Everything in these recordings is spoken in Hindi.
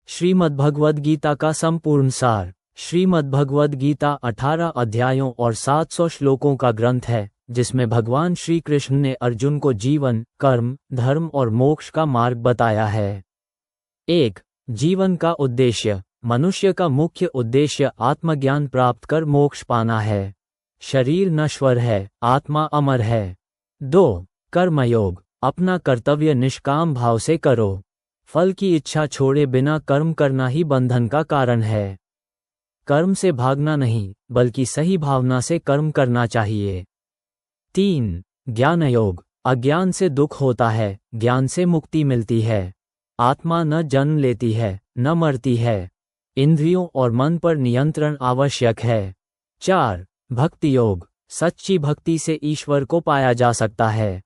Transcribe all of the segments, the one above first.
श्रीमद्भगवद्गीता का संपूर्ण सार। श्रीमद्भगवद्गीता 18 अध्यायों और 700 श्लोकों का ग्रंथ है, जिसमें भगवान श्री कृष्ण ने अर्जुन को जीवन, कर्म, धर्म और मोक्ष का मार्ग बताया है। 1. जीवन का उद्देश्य। मनुष्य का मुख्य उद्देश्य आत्मज्ञान प्राप्त कर मोक्ष पाना है। शरीर नश्वर है, आत्मा अमर है। 2. कर्मयोग। अपना कर्तव्य निष्काम भाव से करो। फल की इच्छा छोड़े बिना कर्म करना ही बंधन का कारण है। कर्म से भागना नहीं, बल्कि सही भावना से कर्म करना चाहिए। 3. ज्ञान योग। अज्ञान से दुख होता है, ज्ञान से मुक्ति मिलती है। आत्मा न जन्म लेती है, न मरती है। इंद्रियों और मन पर नियंत्रण आवश्यक है। 4. भक्ति योग। सच्ची भक्ति से ईश्वर को पाया जा सकता है।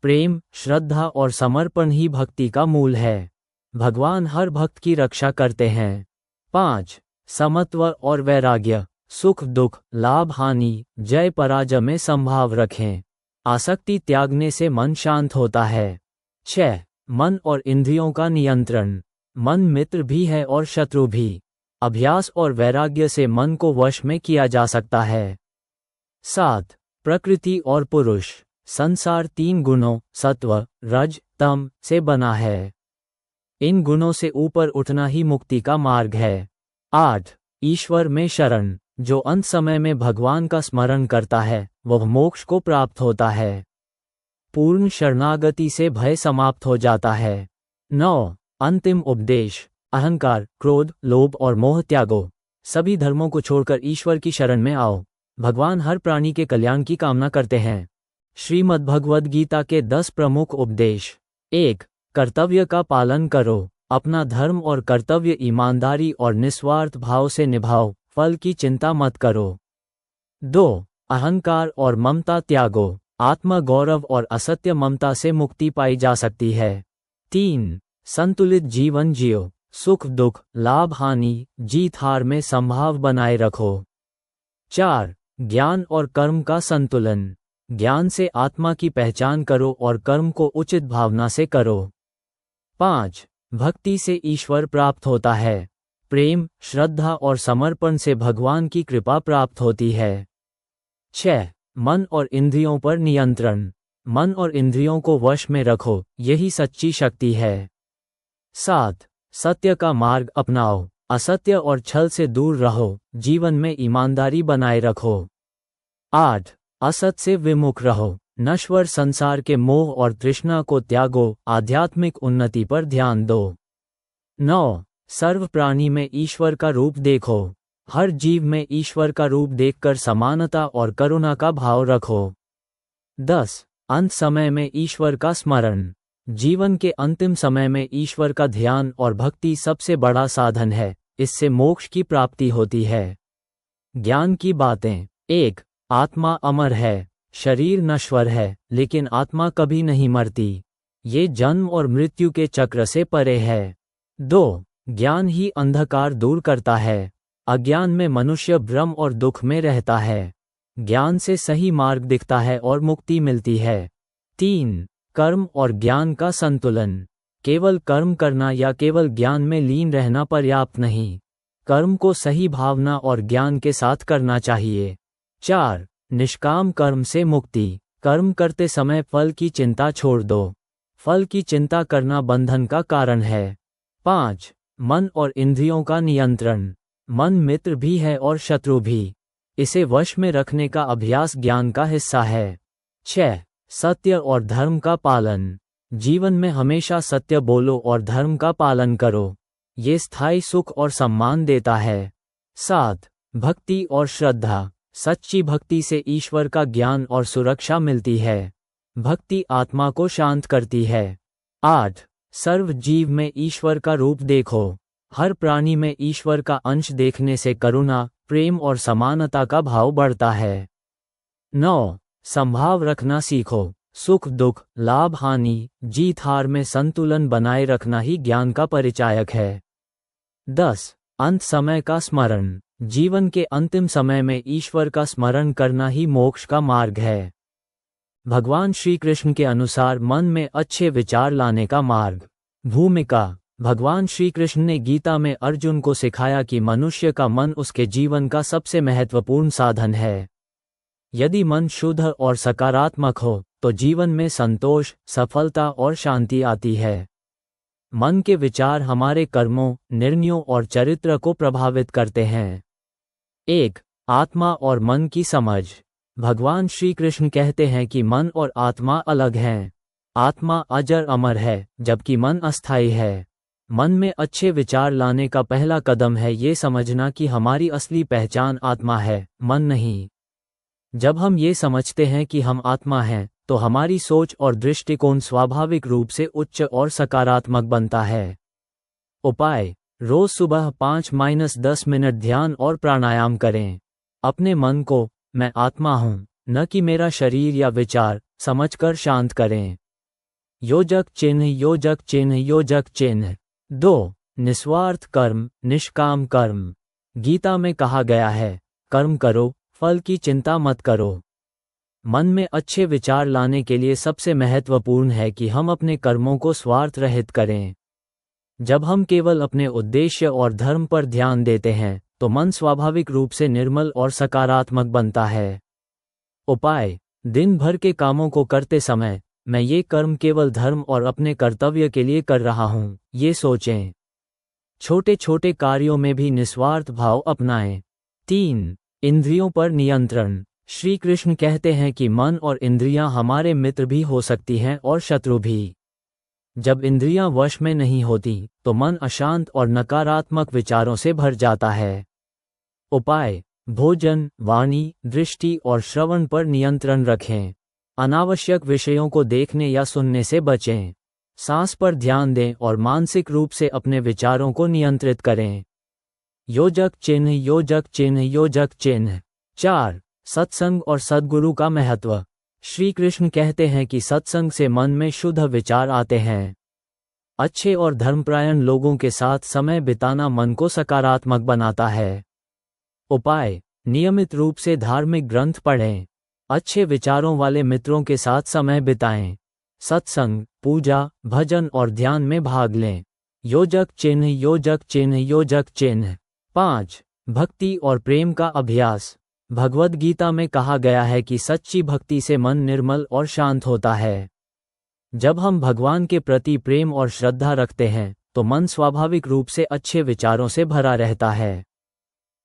प्रेम, श्रद्धा और समर्पण ही भक्ति का मूल है। भगवान हर भक्त की रक्षा करते हैं। 5. समत्व और वैराग्य। सुख दुख, लाभ हानि, जय पराजय में संभाव रखें। आसक्ति त्यागने से मन शांत होता है। 6. मन और इंद्रियों का नियंत्रण। मन मित्र भी है और शत्रु भी। अभ्यास और वैराग्य से मन को वश में किया जा सकता है। 7. प्रकृति और पुरुष। संसार 3 गुणों सत्व, रज, तम से बना है। इन गुणों से ऊपर उठना ही मुक्ति का मार्ग है। 8. ईश्वर में शरण। जो अंत समय में भगवान का स्मरण करता है, वह मोक्ष को प्राप्त होता है। पूर्ण शरणागति से भय समाप्त हो जाता है। 9. अंतिम उपदेश। अहंकार, क्रोध, लोभ और मोह त्यागो। सभी धर्मों को छोड़कर ईश्वर की शरण में आओ। भगवान हर प्राणी के कल्याण की कामना करते हैं। श्रीमद्भगवद्गीता के 10 प्रमुख उपदेश। 1. कर्तव्य का पालन करो। अपना धर्म और कर्तव्य ईमानदारी और निस्वार्थ भाव से निभाओ, फल की चिंता मत करो। 2. अहंकार और ममता त्यागो। आत्म गौरव और असत्य ममता से मुक्ति पाई जा सकती है। 3. संतुलित जीवन जियो। सुख दुख, लाभ हानि, जीत हार में संभाव बनाए रखो। 4. ज्ञान और कर्म का संतुलन। ज्ञान से आत्मा की पहचान करो और कर्म को उचित भावना से करो। 5. भक्ति से ईश्वर प्राप्त होता है। प्रेम, श्रद्धा और समर्पण से भगवान की कृपा प्राप्त होती है। 6. मन और इंद्रियों पर नियंत्रण। मन और इंद्रियों को वश में रखो, यही सच्ची शक्ति है। 7. सत्य का मार्ग अपनाओ। असत्य और छल से दूर रहो, जीवन में ईमानदारी बनाए रखो। 8. असत से विमुख रहो। नश्वर संसार के मोह और तृष्णा को त्यागो, आध्यात्मिक उन्नति पर ध्यान दो। 9. सर्व प्राणी में ईश्वर का रूप देखो। हर जीव में ईश्वर का रूप देखकर समानता और करुणा का भाव रखो। 10. अंत समय में ईश्वर का स्मरण। जीवन के अंतिम समय में ईश्वर का ध्यान और भक्ति सबसे बड़ा साधन है, इससे मोक्ष की प्राप्ति होती है। ज्ञान की बातें। 1. आत्मा अमर है। शरीर नश्वर है, लेकिन आत्मा कभी नहीं मरती। ये जन्म और मृत्यु के चक्र से परे है। 2. ज्ञान ही अंधकार दूर करता है। अज्ञान में मनुष्य भ्रम और दुख में रहता है। ज्ञान से सही मार्ग दिखता है और मुक्ति मिलती है। 3. कर्म और ज्ञान का संतुलन। केवल कर्म करना या केवल ज्ञान में लीन रहना पर्याप्त नहीं। कर्म को सही भावना और ज्ञान के साथ करना चाहिए। 4. निष्काम कर्म से मुक्ति। कर्म करते समय फल की चिंता छोड़ दो। फल की चिंता करना बंधन का कारण है। 5. मन और इंद्रियों का नियंत्रण। मन मित्र भी है और शत्रु भी। इसे वश में रखने का अभ्यास ज्ञान का हिस्सा है। 6. सत्य और धर्म का पालन। जीवन में हमेशा सत्य बोलो और धर्म का पालन करो। ये स्थायी सुख और सम्मान देता है। 7. भक्ति और श्रद्धा। सच्ची भक्ति से ईश्वर का ज्ञान और सुरक्षा मिलती है। भक्ति आत्मा को शांत करती है। 8. सर्व जीव में ईश्वर का रूप देखो। हर प्राणी में ईश्वर का अंश देखने से करुणा, प्रेम और समानता का भाव बढ़ता है। 9. संभाव रखना सीखो। सुख दुख, लाभ हानि, जीत हार में संतुलन बनाए रखना ही ज्ञान का परिचायक है। 10. अंत समय का स्मरण। जीवन के अंतिम समय में ईश्वर का स्मरण करना ही मोक्ष का मार्ग है। भगवान श्री कृष्ण के अनुसार मन में अच्छे विचार लाने का मार्ग। भूमिका। भगवान श्री कृष्ण ने गीता में अर्जुन को सिखाया कि मनुष्य का मन उसके जीवन का सबसे महत्वपूर्ण साधन है। यदि मन शुद्ध और सकारात्मक हो तो जीवन में संतोष, सफलता और शांति आती है। मन के विचार हमारे कर्मों, निर्णयों और चरित्र को प्रभावित करते हैं। 1. आत्मा और मन की समझ। भगवान श्री कृष्ण कहते हैं कि मन और आत्मा अलग हैं। आत्मा अजर अमर है, जबकि मन अस्थायी है। मन में अच्छे विचार लाने का पहला कदम है ये समझना कि हमारी असली पहचान आत्मा है, मन नहीं। जब हम ये समझते हैं कि हम आत्मा हैं, तो हमारी सोच और दृष्टिकोण स्वाभाविक रूप से उच्च और सकारात्मक बनता है। उपाय: रोज सुबह 5-10 मिनट ध्यान और प्राणायाम करें। अपने मन को मैं आत्मा हूँ, न कि मेरा शरीर या विचार, समझकर शांत करें। योजक चिन्ह, योजक चिन्ह, योजक चिन्ह। 2. निस्वार्थ कर्म, निष्काम कर्म। गीता में कहा गया है, कर्म करो, फल की चिंता मत करो। मन में अच्छे विचार लाने के लिए सबसे महत्वपूर्ण है कि हम अपने कर्मों को स्वार्थ रहित करें। जब हम केवल अपने उद्देश्य और धर्म पर ध्यान देते हैं, तो मन स्वाभाविक रूप से निर्मल और सकारात्मक बनता है। उपाय: दिन भर के कामों को करते समय मैं ये कर्म केवल धर्म और अपने कर्तव्य के लिए कर रहा हूँ, ये सोचें। छोटे छोटे कार्यों में भी निस्वार्थ भाव अपनाएं। 3. इंद्रियों पर नियंत्रण। श्री कृष्ण कहते हैं कि मन और इंद्रियां हमारे मित्र भी हो सकती हैं और शत्रु भी। जब इंद्रियां वश में नहीं होती, तो मन अशांत और नकारात्मक विचारों से भर जाता है। उपाय: भोजन, वाणी, दृष्टि और श्रवण पर नियंत्रण रखें। अनावश्यक विषयों को देखने या सुनने से बचें। सांस पर ध्यान दें और मानसिक रूप से अपने विचारों को नियंत्रित करें। योजक चिन्ह, योजक चिन्ह, योजक चिन्ह। 4. सत्संग और सद्गुरु का महत्व। श्री कृष्ण कहते हैं कि सत्संग से मन में शुद्ध विचार आते हैं। अच्छे और धर्मपरायण लोगों के साथ समय बिताना मन को सकारात्मक बनाता है। उपाय: नियमित रूप से धार्मिक ग्रंथ पढ़ें। अच्छे विचारों वाले मित्रों के साथ समय बिताएं। सत्संग, पूजा, भजन और ध्यान में भाग लें। योजक चिन्ह, योजक चिन्ह, योजक चिन्ह। 5. भक्ति और प्रेम का अभ्यास। भगवद गीता में कहा गया है कि सच्ची भक्ति से मन निर्मल और शांत होता है। जब हम भगवान के प्रति प्रेम और श्रद्धा रखते हैं, तो मन स्वाभाविक रूप से अच्छे विचारों से भरा रहता है।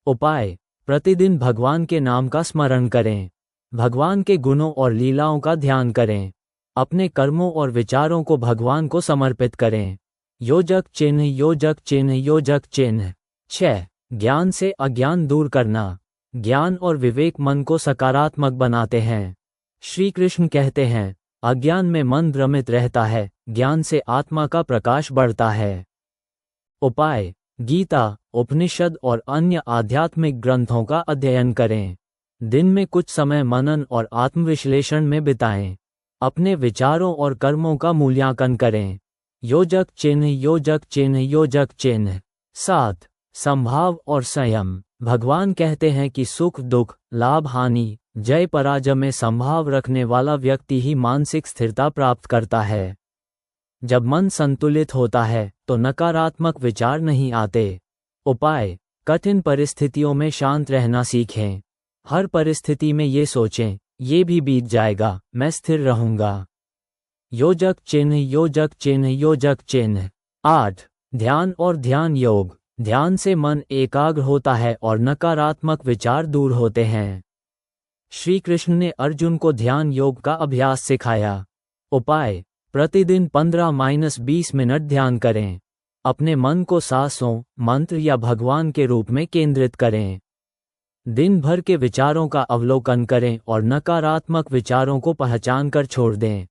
उपाय: प्रतिदिन भगवान के नाम का स्मरण करें। भगवान के गुणों और लीलाओं का ध्यान करें। अपने कर्मों और विचारों को भगवान को समर्पित करें। योजक चिन्ह, योजक चिन्ह, योजक चिन्ह। 6. ज्ञान से अज्ञान दूर करना। ज्ञान और विवेक मन को सकारात्मक बनाते हैं। श्री कृष्ण कहते हैं, अज्ञान में मन भ्रमित रहता है, ज्ञान से आत्मा का प्रकाश बढ़ता है। उपाय: गीता, उपनिषद और अन्य आध्यात्मिक ग्रंथों का अध्ययन करें। दिन में कुछ समय मनन और आत्मविश्लेषण में बिताएं। अपने विचारों और कर्मों का मूल्यांकन करें। योजक चिन्ह, योजक चिन्ह, योजक चिन्ह। 7. संभाव और संयम। भगवान कहते हैं कि सुख दुख, लाभ हानि, जय पराजय में संभाव रखने वाला व्यक्ति ही मानसिक स्थिरता प्राप्त करता है। जब मन संतुलित होता है, तो नकारात्मक विचार नहीं आते। उपाय: कठिन परिस्थितियों में शांत रहना सीखें। हर परिस्थिति में ये सोचें, ये भी बीत जाएगा, मैं स्थिर रहूंगा। योजक चिन्ह, योजक चिन्ह, योजक चिन्ह। 8. ध्यान और ध्यान योग। ध्यान से मन एकाग्र होता है और नकारात्मक विचार दूर होते हैं। श्री कृष्ण ने अर्जुन को ध्यान योग का अभ्यास सिखाया। उपाय: प्रतिदिन 15-20 मिनट ध्यान करें। अपने मन को सांसों, मंत्र या भगवान के रूप में केंद्रित करें। दिन भर के विचारों का अवलोकन करें और नकारात्मक विचारों को पहचान कर छोड़ दें।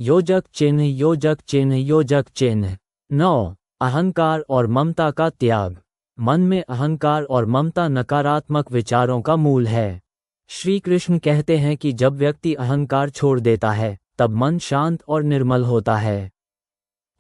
योजक चिन्ह, योजक चिन्ह, योजक चिन्ह। 9. अहंकार और ममता का त्याग। मन में अहंकार और ममता नकारात्मक विचारों का मूल है। श्री कृष्ण कहते हैं कि जब व्यक्ति अहंकार छोड़ देता है, तब मन शांत और निर्मल होता है।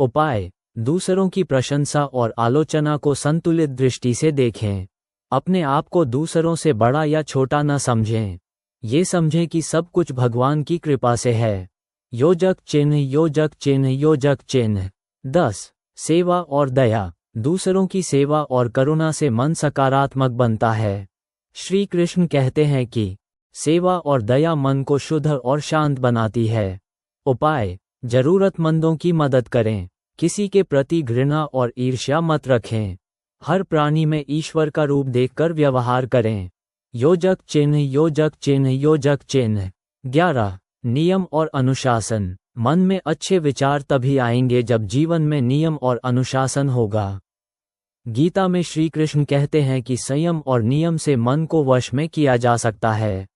उपाय: दूसरों की प्रशंसा और आलोचना को संतुलित दृष्टि से देखें। अपने आप को दूसरों से बड़ा या छोटा न समझें। ये समझें कि सब कुछ भगवान की कृपा से है। योजक चिन्ह, योजक चिन्ह, योजक चिन्ह। 10. सेवा और दया। दूसरों की सेवा और करुणा से मन सकारात्मक बनता है। श्री कृष्ण कहते हैं कि सेवा और दया मन को शुद्ध और शांत बनाती है। उपाय: जरूरतमंदों की मदद करें। किसी के प्रति घृणा और ईर्ष्या मत रखें। हर प्राणी में ईश्वर का रूप देखकर व्यवहार करें। योजक चिन्ह योजक चिन्ह योजक चिन्ह। 11. नियम और अनुशासन। मन में अच्छे विचार तभी आएंगे जब जीवन में नियम और अनुशासन होगा। गीता में श्री कृष्ण कहते हैं कि संयम और नियम से मन को वश में किया जा सकता है।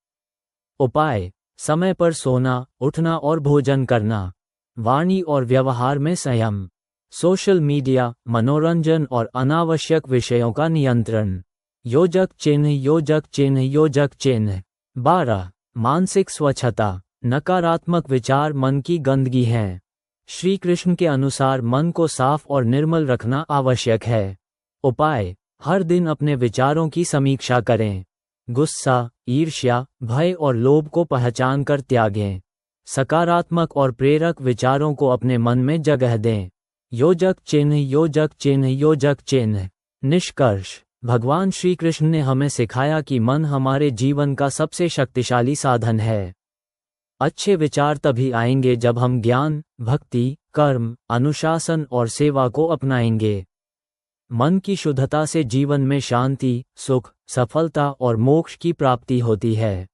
उपाय: समय पर सोना, उठना और भोजन करना। वाणी और व्यवहार में संयम। सोशल मीडिया, मनोरंजन और अनावश्यक विषयों का नियंत्रण। योजक चिन्ह योजक चिन्ह योजक चिन्ह। 12. मानसिक स्वच्छता। नकारात्मक विचार मन की गंदगी हैं। श्री कृष्ण के अनुसार मन को साफ और निर्मल रखना आवश्यक है। उपाय: हर दिन अपने विचारों की समीक्षा करें। गुस्सा, ईर्ष्या, भय और लोभ को पहचान कर त्यागें। सकारात्मक और प्रेरक विचारों को अपने मन में जगह दें। योजक चिन्ह योजक चिन्ह योजक चिन्ह। निष्कर्ष: भगवान श्री कृष्ण ने हमें सिखाया कि मन हमारे जीवन का सबसे शक्तिशाली साधन है। अच्छे विचार तभी आएंगे जब हम ज्ञान, भक्ति, कर्म, अनुशासन और सेवा को अपनाएंगे। मन की शुद्धता से जीवन में शांति, सुख, सफलता और मोक्ष की प्राप्ति होती है।